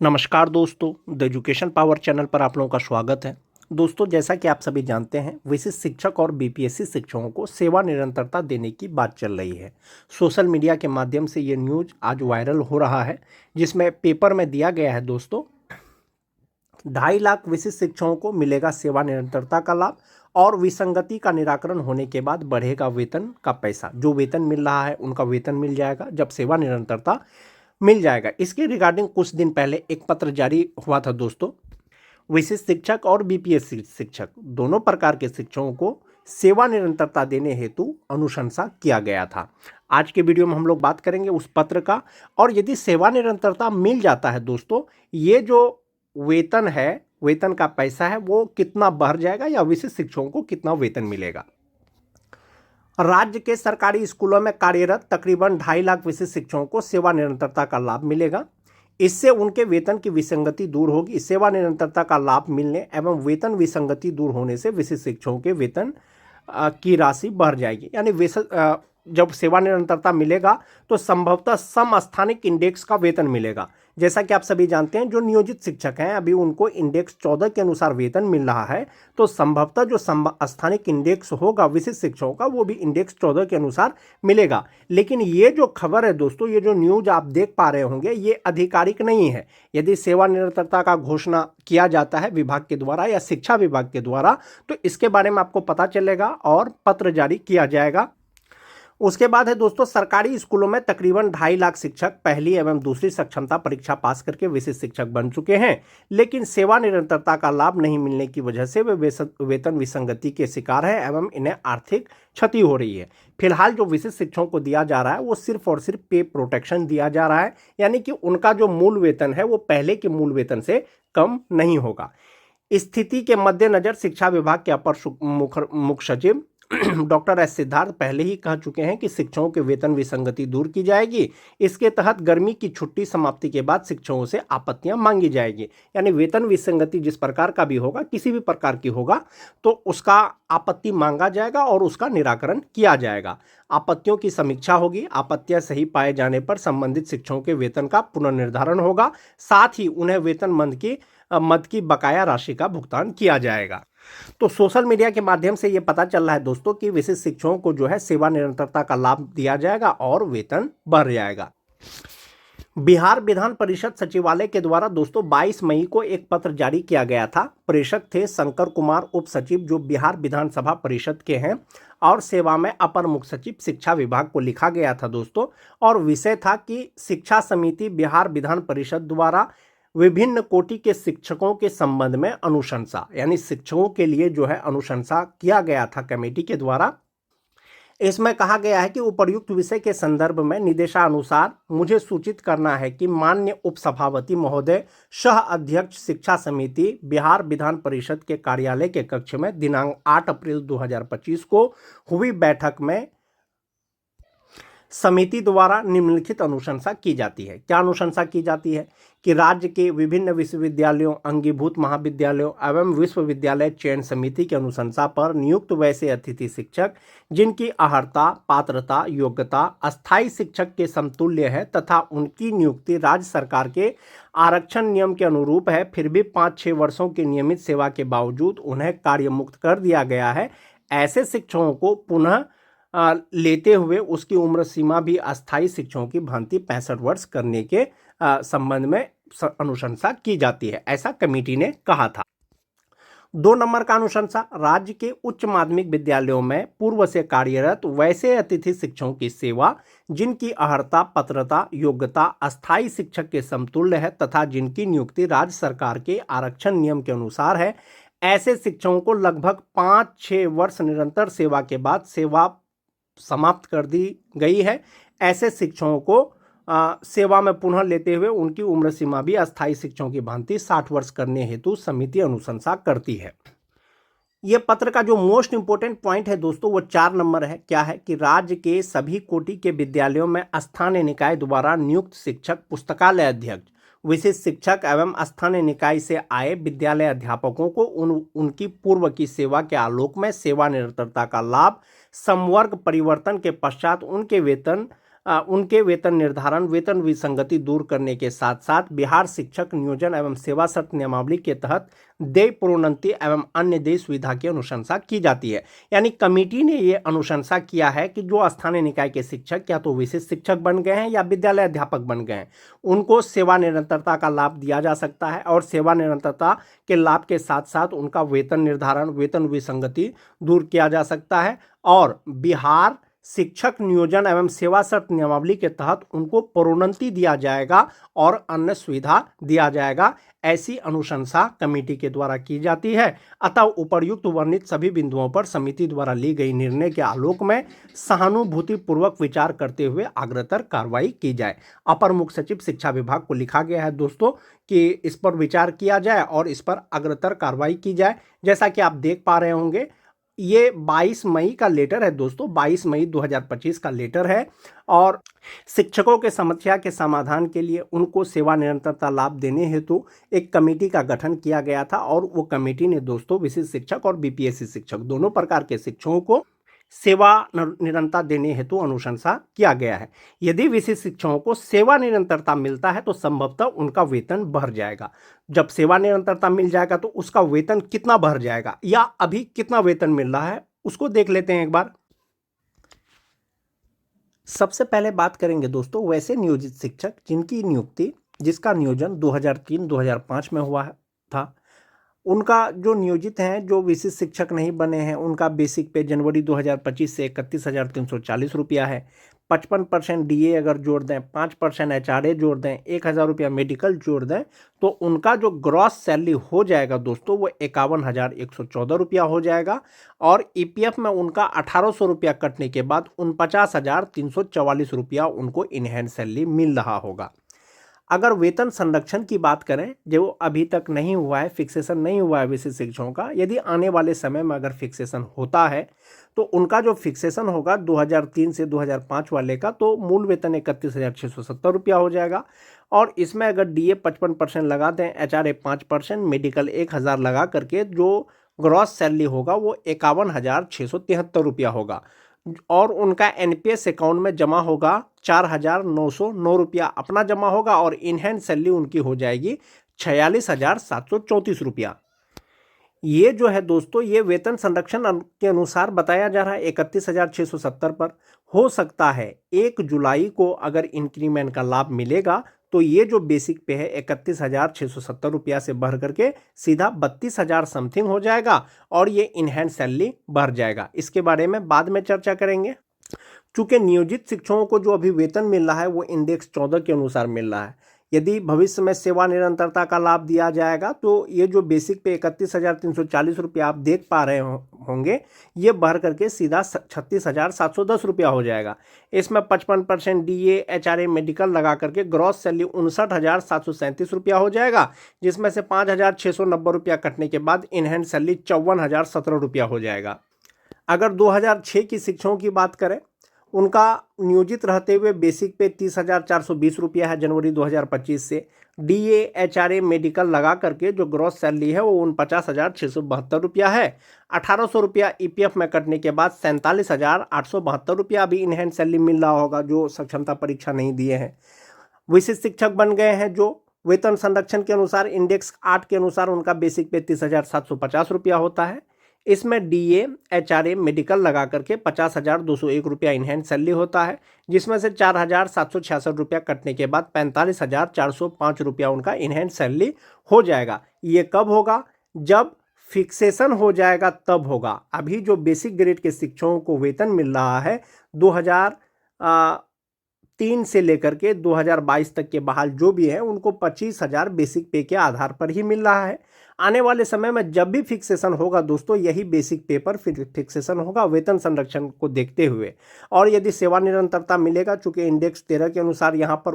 नमस्कार दोस्तों, the education power channel पर आप लोगों का स्वागत है। दोस्तों, जैसा कि आप सभी जानते हैं, विशिष्ट शिक्षक और बीपीएससी शिक्षकों को सेवा निरंतरता देने की बात चल रही है। सोशल मीडिया के माध्यम से ये न्यूज़ आज वायरल हो रहा है, जिसमें पेपर में दिया गया है दोस्तों 2.5 लाख विशिष्ट शिक्षकों को मिलेगा सेवा निरंतरता का लाभ और विसंगति का निराकरण होने के बाद बढ़ेगा वेतन का पैसा। जो वेतन मिल रहा है उनका वेतन मिल जाएगा जब सेवा निरंतरता मिल जाएगा। इसके रिगार्डिंग कुछ दिन पहले एक पत्र जारी हुआ था दोस्तों। विशिष्ट शिक्षक और बीपीएससी शिक्षक दोनों प्रकार के शिक्षकों को सेवा निरंतरता देने हेतु अनुशंसा किया गया था। आज के वीडियो में हम लोग बात करेंगे उस पत्र का, और यदि सेवा निरंतरता मिल जाता है दोस्तों, ये जो वेतन है, वेतन का पैसा है, वो कितना बढ़ जाएगा या विशिष्ट शिक्षकों को कितना वेतन मिलेगा। राज्य के सरकारी स्कूलों में कार्यरत तकरीबन 2.5 लाख विशिष्ट शिक्षकों को सेवा निरंतरता का लाभ मिलेगा। इससे उनके वेतन की विसंगति दूर होगी। सेवा निरंतरता का लाभ मिलने एवं वेतन विसंगति दूर होने से विशिष्ट शिक्षकों के वेतन की राशि बढ़ जाएगी। यानी जब सेवा निरंतरता मिलेगा तो संभवतः समस्थानिक इंडेक्स का वेतन मिलेगा। जैसा कि आप सभी जानते हैं, जो नियोजित शिक्षक हैं अभी उनको इंडेक्स 14 के अनुसार वेतन मिल रहा है, तो संभवतः जो समस्थानिक इंडेक्स होगा विशिष्ट शिक्षकों का, वो भी इंडेक्स 14 के अनुसार मिलेगा। लेकिन ये जो खबर है दोस्तों, ये जो न्यूज आप देख पा रहे होंगे, ये आधिकारिक नहीं है। यदि सेवा निरंतरता का घोषणा किया जाता है विभाग के द्वारा या शिक्षा विभाग के द्वारा, तो इसके बारे में आपको पता चलेगा और पत्र जारी किया जाएगा। उसके बाद है दोस्तों, सरकारी स्कूलों में तकरीबन 2.5 लाख शिक्षक पहली एवं दूसरी सक्षमता परीक्षा पास करके विशिष्ट शिक्षक बन चुके हैं, लेकिन सेवा निरंतरता का लाभ नहीं मिलने की वजह से वे वेतन विसंगति के शिकार है एवं इन्हें आर्थिक क्षति हो रही है। फिलहाल जो विशिष्ट शिक्षकों को दिया जा रहा है वो सिर्फ और सिर्फ पे प्रोटेक्शन दिया जा रहा है, यानी कि उनका जो मूल वेतन है वो पहले के मूल वेतन से कम नहीं होगा। स्थिति के मद्देनजर शिक्षा विभाग के अपर मुख्य सचिव डॉक्टर एस सिद्धार्थ पहले ही कह चुके हैं कि शिक्षकों के वेतन विसंगति दूर की जाएगी। इसके तहत गर्मी की छुट्टी समाप्ति के बाद शिक्षकों से आपत्तियां मांगी जाएगी। यानी वेतन विसंगति जिस प्रकार का भी होगा, किसी भी प्रकार की होगा, तो उसका आपत्ति मांगा जाएगा और उसका निराकरण किया जाएगा। आपत्तियों की समीक्षा होगी। आपत्तियां सही पाए जाने पर संबंधित शिक्षकों के वेतन का पुनर्निर्धारण होगा। साथ ही उन्हें वेतन मद की बकाया राशि का भुगतान किया जाएगा। तो सोशल मीडिया के माध्यम से ये पता चल रहा है दोस्तों कि विशिष्ट शिक्षकों को जो है सेवा निरंतरता का लाभ दिया जाएगा और वेतन बढ़ जाएगा। बिहार विधान परिषद सचिवालय के द्वारा दोस्तों 22 मई को एक पत्र जारी किया गया था। प्रेषक थे शंकर कुमार, उप सचिव, जो बिहार विधानसभा परिषद के हैं, और सेवा में अपर मुख्य सचिव शिक्षा विभाग को लिखा गया था दोस्तों। और विषय था कि शिक्षा समिति बिहार विधान परिषद द्वारा विभिन्न कोटि के शिक्षकों के संबंध में अनुशंसा, यानी शिक्षकों के लिए जो है अनुशंसा किया गया था कमेटी के द्वारा। इसमें कहा गया है कि उपर्युक्त विषय के संदर्भ में निर्देशानुसार मुझे सूचित करना है कि माननीय उपसभापति महोदय सह अध्यक्ष शिक्षा समिति बिहार विधान परिषद के कार्यालय के कक्ष में दिनांक 8 अप्रैल 2025 को हुई बैठक में समिति द्वारा निम्नलिखित अनुशंसा की जाती है। क्या अनुशंसा की जाती है कि राज्य के विभिन्न विश्वविद्यालयों, अंगीभूत महाविद्यालयों एवं विश्वविद्यालय चयन समिति की अनुशंसा पर नियुक्त वैसे अतिथि शिक्षक जिनकी अर्हता, पात्रता, योग्यता अस्थायी शिक्षक के समतुल्य है तथा उनकी नियुक्ति राज्य सरकार के आरक्षण नियम के अनुरूप है, फिर भी 5-6 वर्षों की नियमित सेवा के बावजूद उन्हें कार्यमुक्त कर दिया गया है, ऐसे शिक्षकों को पुनः लेते हुए उसकी उम्र सीमा भी अस्थायी शिक्षकों की भांति 65 वर्ष करने के संबंध में अनुशंसा की जाती है, ऐसा कमेटी ने कहा था। 2 नंबर का अनुशंसा, राज्य के उच्च माध्यमिक विद्यालयों में पूर्व से कार्यरत वैसे अतिथि शिक्षकों की सेवा जिनकी अर्हता, पात्रता, योग्यता अस्थायी शिक्षक के समतुल्य है तथा जिनकी नियुक्ति राज्य सरकार के आरक्षण नियम के अनुसार है, ऐसे शिक्षकों को लगभग 5-6 वर्ष निरंतर सेवा के बाद सेवा समाप्त कर दी गई है। ऐसे शिक्षकों को सेवा में पुनः लेते हुए उनकी उम्र सीमा भी अस्थायी शिक्षकों की भांति 60 वर्ष करने हेतु समिति अनुशंसा करती है। यह पत्र का जो मोस्ट इंपोर्टेंट पॉइंट है दोस्तों, वो 4 नंबर है। क्या है कि राज्य के सभी कोटि के विद्यालयों में स्थानीय निकाय द्वारा नियुक्त शिक्षक, पुस्तकालय अध्यक्ष, विशिष्ट शिक्षक एवं स्थानीय निकाय से आए विद्यालय अध्यापकों को उनकी पूर्व की सेवा के आलोक में सेवा निरंतरता का लाभ समवर्ग परिवर्तन के पश्चात उनके वेतन उनके वेतन निर्धारण, वेतन विसंगति दूर करने के साथ साथ बिहार शिक्षक नियोजन एवं सेवा शर्त नियमावली के तहत देय प्रोन्नति एवं अन्य देय सुविधा की अनुशंसा की जाती है। यानी कमेटी ने ये अनुशंसा किया है कि जो स्थानीय निकाय के शिक्षक या तो विशिष्ट शिक्षक बन गए हैं या विद्यालय अध्यापक बन गए हैं, उनको सेवा निरंतरता का लाभ दिया जा सकता है और सेवा निरंतरता के लाभ के साथ साथ उनका वेतन निर्धारण, वेतन विसंगति दूर किया जा सकता है और बिहार शिक्षक नियोजन एवं सेवा शर्त नियमावली के तहत उनको प्रोन्नति दिया जाएगा और अन्य सुविधा दिया जाएगा। ऐसी अनुशंसा कमेटी के द्वारा की जाती है। अतः उपर्युक्त वर्णित सभी बिंदुओं पर समिति द्वारा ली गई निर्णय के आलोक में सहानुभूतिपूर्वक विचार करते हुए अग्रतर कार्रवाई की जाए। अपर मुख्य सचिव शिक्षा विभाग को लिखा गया है दोस्तों कि इस पर विचार किया जाए और इस पर अग्रतर कार्रवाई की जाए। जैसा कि आप देख पा रहे होंगे, ये 22 मई का लेटर है दोस्तों, 22 मई 2025 का लेटर है और शिक्षकों के समस्या के समाधान के लिए उनको सेवा निरंतरता लाभ देने हेतु एक कमेटी का गठन किया गया था और वो कमेटी ने दोस्तों विशिष्ट शिक्षक और बीपीएससी शिक्षक दोनों प्रकार के शिक्षकों को सेवा निरंतरता देने हेतु अनुशंसा किया गया है। यदि विशिष्ट शिक्षकों को सेवा निरंतरता मिलता है तो संभवतः उनका वेतन बढ़ जाएगा। जब सेवा निरंतरता मिल जाएगा तो उसका वेतन कितना बढ़ जाएगा या अभी कितना वेतन मिल रहा है उसको देख लेते हैं एक बार। सबसे पहले बात करेंगे दोस्तों वैसे नियोजित शिक्षक जिसका नियोजन 2003-2005 में हुआ था, उनका जो नियोजित हैं, जो विशिष्ट शिक्षक नहीं बने हैं, उनका बेसिक पे जनवरी 2025 से 31,340 रुपया है। 55% डीए अगर जोड़ दें, 5% एचआरए जोड़ दें, 1,000 रुपया मेडिकल जोड़ दें तो उनका जो ग्रॉस सैलरी हो जाएगा दोस्तों वो 51,114 रुपया हो जाएगा और ईपीएफ में उनका 1,800 रुपया कटने के बाद 49,344 रुपया उनको इनहैंड सैलरी मिल रहा होगा। अगर वेतन संरक्षण की बात करें, जो अभी तक नहीं हुआ है, फिक्सेशन नहीं हुआ है विशिष्ट शिक्षकों का, यदि आने वाले समय में अगर फिक्सेशन होता है तो उनका जो फिक्सेशन होगा 2003 से 2005 वाले का, तो मूल वेतन 31,670 रुपया हो जाएगा और इसमें अगर डीए 55% लगा दें, एचआरए 5%, मेडिकल 1,000 लगा करके जो ग्रॉस सैलरी होगा वो 51,673 रुपया होगा और उनका एनपीएस अकाउंट में जमा होगा 4,909 रुपया अपना जमा होगा और इनहैंड सैलरी उनकी हो जाएगी 46,734 रुपया। ये जो है दोस्तों ये वेतन संरक्षण के अनुसार बताया जा रहा है 31,670 पर। हो सकता है 1 जुलाई को अगर इंक्रीमेंट का लाभ मिलेगा तो ये जो बेसिक पे है 31,670 रुपया से बढ़ करके सीधा 32,000 समथिंग हो जाएगा और ये इनहैंड सैलरी बढ़ जाएगा। इसके बारे में बाद में चर्चा करेंगे। चूंकि नियोजित शिक्षकों को जो अभी वेतन मिल रहा है वो इंडेक्स 14 के अनुसार मिल रहा है। यदि भविष्य में सेवा निरंतरता का लाभ दिया जाएगा तो ये जो बेसिक पे 31,340 रुपया आप देख पा रहे होंगे ये बढ़ करके सीधा 36,710 रुपया हो जाएगा। इसमें 55% डीए एचआरए मेडिकल लगा करके ग्रॉस सैलरी 59,737 रुपया हो जाएगा, जिसमें से 5,690 रुपया कटने के बाद इनहैंड सैलरी 54,017 रुपया हो जाएगा। अगर 2006 की शिक्षकों की बात करें, उनका नियोजित रहते हुए बेसिक पे 30,420 रुपया है जनवरी 2025 से। डीए एचआरए मेडिकल लगा करके जो ग्रॉस सैलरी है वो 49,672 रुपया है। 1,800 रुपया ईपीएफ में कटने के बाद 47,872 रुपया अभी इनहैंड सैलरी मिल रहा होगा जो सक्षमता परीक्षा नहीं दिए हैं। विशिष्ट शिक्षक बन गए हैं जो वेतन संरक्षण के अनुसार इंडेक्स 8 के अनुसार उनका बेसिक पे 30,750 रुपया होता है। इसमें डीए एचआरए मेडिकल लगा करके 50,201 रुपया इनहैंड सैलरी होता है, जिसमें से 4,766 रुपया कटने के बाद 45,405 रुपया उनका इनहैंड सैलरी हो जाएगा। ये कब होगा? जब फिक्सेशन हो जाएगा तब होगा। अभी जो बेसिक ग्रेड के शिक्षकों को वेतन मिल रहा है 2003 से लेकर के 2022 तक के बहाल जो भी है उनको 25,000 बेसिक पे के आधार पर ही मिल रहा है। आने वाले समय में जब भी फिक्सेशन होगा दोस्तों यही बेसिक पे पर फिक्सेशन होगा वेतन संरक्षण को देखते हुए। और यदि सेवा निरंतरता मिलेगा, चूंकि इंडेक्स 13 के अनुसार यहाँ पर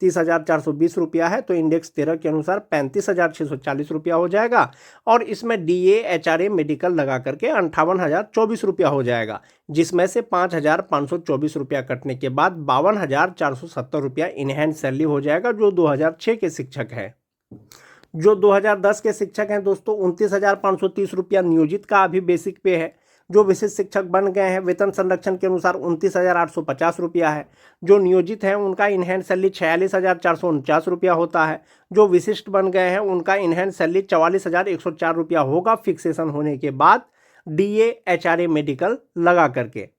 30,420 रुपया है तो इंडेक्स 13 के अनुसार 35,640 रुपया हो जाएगा और इसमें डीए एचआरए मेडिकल लगा करके 58,024 रुपया हो जाएगा, जिसमें से 5,524 रुपया कटने के बाद 52,470 रुपया इनहैंड सैलरी हो जाएगा जो 2006 के शिक्षक है। जो 2010 के शिक्षक हैं दोस्तों 29,530 रुपया नियोजित का अभी बेसिक पे है। जो विशिष्ट शिक्षक बन गए हैं वेतन संरक्षण के अनुसार 29,850 रुपया है। जो नियोजित हैं उनका इनहैंड सैलरी 46,449 रुपया होता है। जो विशिष्ट बन गए हैं उनका इनहैंड सैलरी 44,104 रुपया होगा फिक्सेशन होने के बाद DA HRA मेडिकल लगा करके।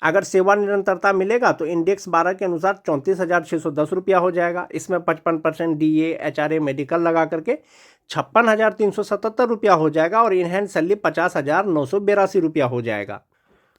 अगर सेवा निरंतरता मिलेगा तो इंडेक्स 12 के अनुसार 34,610 रुपया हो जाएगा। इसमें 55% DA HRA मेडिकल लगा करके 56,377 रुपया हो जाएगा और इनहैंड सैलरी 50,982 रुपया हो जाएगा।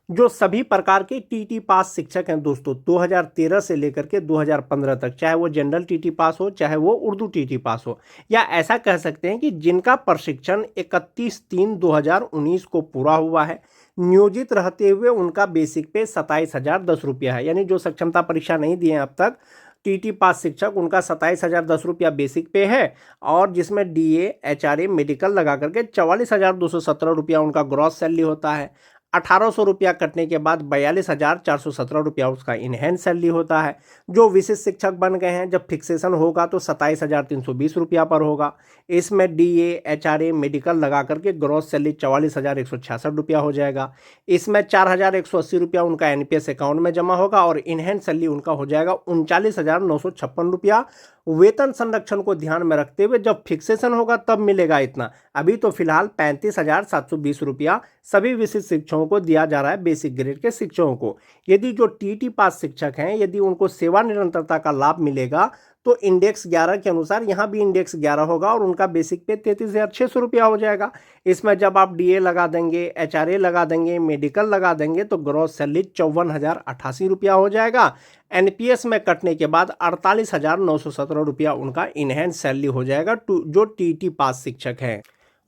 जो सभी प्रकार के TT पास शिक्षक हैं दोस्तों 2013 से लेकर के 2015 तक, चाहे वो जनरल TT पास हो चाहे वो उर्दू TT पास हो, या ऐसा कह सकते हैं कि जिनका प्रशिक्षण 31/3/2019 को पूरा हुआ है, नियोजित रहते हुए उनका बेसिक पे 27,010 रुपया है। यानी जो सक्षमता परीक्षा नहीं दिए हैं अब तक TT पास शिक्षक, उनका 27,010 रुपया बेसिक पे है और जिसमें DA HRA मेडिकल लगा करके 44,217 रुपया उनका ग्रॉस सैलरी होता है। 1,800 रुपया कटने के बाद 42,417 रुपया उसका इनहैंड सैलरी होता है। जो विशिष्ट शिक्षक बन गए हैं जब फिक्सेशन होगा तो 27,320 रुपया पर होगा। इसमें DA HRA मेडिकल लगा करके ग्रॉस सैलरी 44,166 रुपया हो जाएगा। इसमें 4,180 रुपया उनका NPS अकाउंट में जमा होगा और इनहैंड सैलरी उनका हो जाएगा 39,956 रुपया। वेतन संरक्षण को ध्यान में रखते हुए जब फिक्सेशन होगा तब मिलेगा इतना। अभी तो फिलहाल 35,720 रुपया सभी विशिष्ट शिक्षकों को दिया जा रहा है, बेसिक ग्रेड के शिक्षकों को। यदि जो TT पास शिक्षक हैं यदि उनको सेवा निरंतरता का लाभ मिलेगा तो इंडेक्स 11 के अनुसार यहाँ भी इंडेक्स 11 होगा और उनका बेसिक पे 33,600 रुपया हो जाएगा। इसमें जब आप DA लगा देंगे, HRA लगा देंगे, मेडिकल लगा देंगे तो ग्रॉस सैलरी 54,088 रुपया हो जाएगा। NPS में कटने के बाद 48,917 रुपया उनका इनहैंड सैलरी हो जाएगा जो TT पास शिक्षक हैं।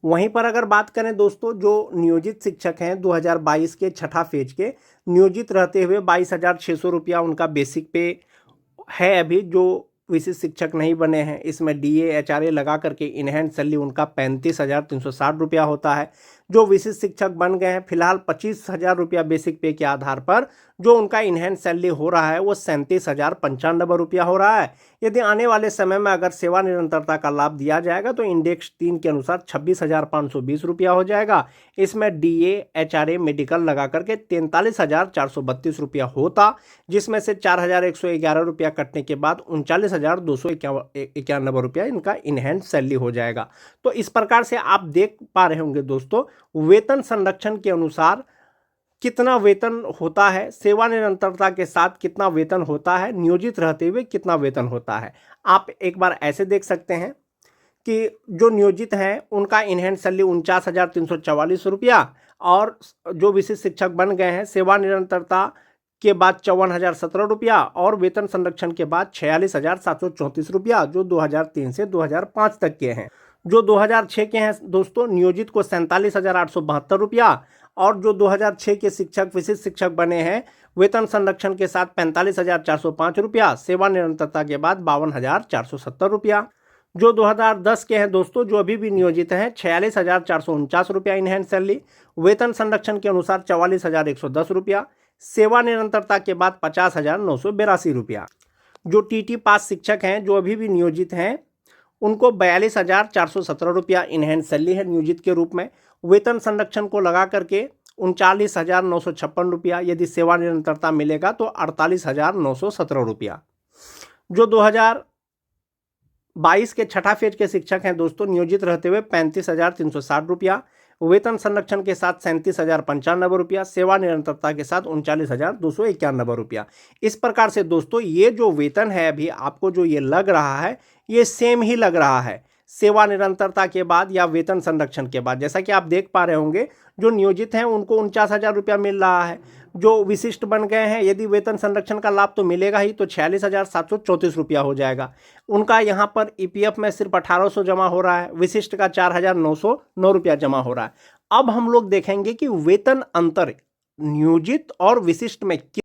वहीं पर अगर बात करें दोस्तों जो नियोजित शिक्षक हैं 2022 के छठा फेज के, नियोजित रहते हुए 22,600 रुपया उनका बेसिक पे है अभी, जो विशिष्ट शिक्षक नहीं बने हैं। इसमें DA HRA लगा करके इनहैंड सैलरी उनका 35,360 रुपया होता है। जो विशिष्ट शिक्षक बन गए हैं फिलहाल 25,000 रुपया बेसिक पे के आधार पर जो उनका इनहैंड सैलरी हो रहा है वो 37,095 रुपया हो रहा है। यदि आने वाले समय में अगर सेवा निरंतरता का लाभ दिया जाएगा तो इंडेक्स 3 के अनुसार 26,520 रुपया हो जाएगा। इसमें DA HRA मेडिकल लगा करके 43,432 रुपया होता, जिसमें से 4,111 रुपया कटने के बाद 39,291 रुपया इनका इनहैंड सैलरी हो जाएगा। तो इस प्रकार से आप देख पा रहे होंगे दोस्तों वेतन संरक्षण के अनुसार कितना वेतन होता है, सेवा निरंतरता के साथ कितना वेतन होता है, नियोजित रहते हुए कितना वेतन होता है। आप एक बार ऐसे देख सकते हैं कि जो नियोजित हैं उनका इनहैंड सैलरी 49,344 रुपया और जो विशिष्ट शिक्षक बन गए हैं सेवा निरंतरता के बाद 54,017 रुपया और वेतन संरक्षण के बाद 46,734 रुपया जो 2003 से 2005 तक के हैं। जो 2006 के हैं दोस्तों नियोजित को 47,872 रुपया और जो 2006 के शिक्षक विशिष्ट शिक्षक बने हैं वेतन संरक्षण के साथ 45,405 रुपया, सेवा निरंतरता के बाद 52,470 रुपया। जो 2010 के हैं दोस्तों जो अभी भी नियोजित हैं 46,449 रुपया इनहैंड सैलरी, वेतन संरक्षण के अनुसार 44,110 रुपया, सेवा निरंतरता के बाद 50,982 रुपया। जो TT पास शिक्षक हैं जो अभी भी नियोजित हैं उनको 42,417 रुपया इनहैंड सैलरी है नियोजित के रूप में। वेतन संरक्षण को लगा करके 39,956 रुपया, यदि सेवा निरंतरता मिलेगा तो 48,917 रुपया। जो 2022 के छठा फेज के शिक्षक हैं दोस्तों नियोजित रहते हुए 35,360 रुपया, वेतन संरक्षण के साथ 37,095 रुपया, सेवा निरंतरता के साथ 39,291 रुपया। इस प्रकार से दोस्तों ये जो वेतन है अभी आपको जो ये लग रहा है ये सेम ही लग रहा है सेवा निरंतरता के बाद या वेतन संरक्षण के बाद। जैसा कि आप देख पा रहे होंगे जो नियोजित हैं उनको 49,000 रुपया मिल रहा है। जो विशिष्ट बन गए हैं यदि वेतन संरक्षण का लाभ तो मिलेगा ही तो 46,734 रुपया हो जाएगा। उनका यहाँ पर EPF में सिर्फ 1,800 जमा हो रहा है, विशिष्ट का 4,909 रुपया जमा हो रहा है। अब हम लोग देखेंगे कि वेतन अंतर नियोजित और विशिष्ट में